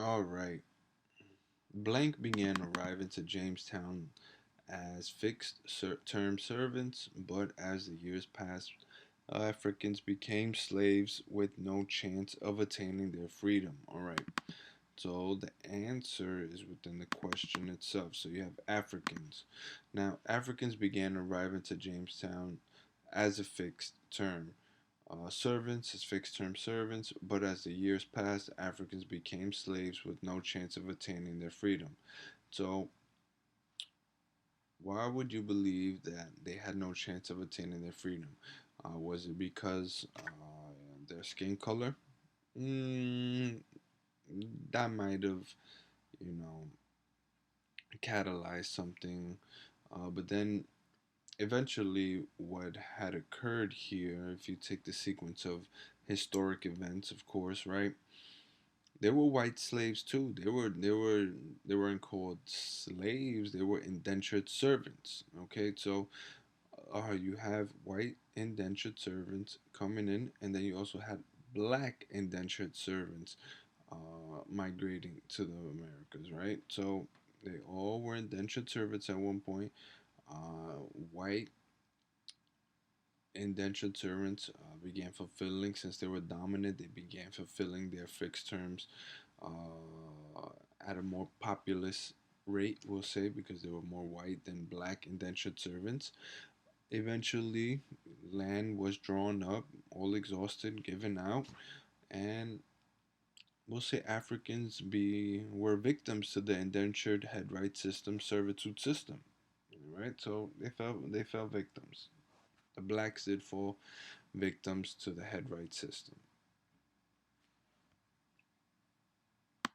All right. Blank began arriving to Jamestown as fixed-term servants, but as the years passed, Africans became slaves with no chance of attaining their freedom. All right. So the answer is within the question itself. So you have Africans. Now, Africans began arriving to Jamestown as a fixed term. Servants as fixed term servants, but as the years passed, Africans became slaves with no chance of attaining their freedom. So, why would you believe that they had no chance of attaining their freedom? Was it because their skin color? Mm, that might have, you know, catalyzed something. But then eventually, what had occurred here, if you take the sequence of historic events, of course, right? There were white slaves too. They weren't called slaves. They were indentured servants. Okay, so you have white indentured servants coming in, and then you also had black indentured servants migrating to the Americas, right? So they all were indentured servants at one point. White indentured servants began fulfilling, since they were dominant, they began fulfilling their fixed terms at a more populous rate, we'll say, because they were more white than black indentured servants. Eventually, land was drawn up, all exhausted, given out, and we'll say Africans be were victims to the indentured head right system, servitude system. Right, so they fell victims. The blacks did fall victims to the head right system.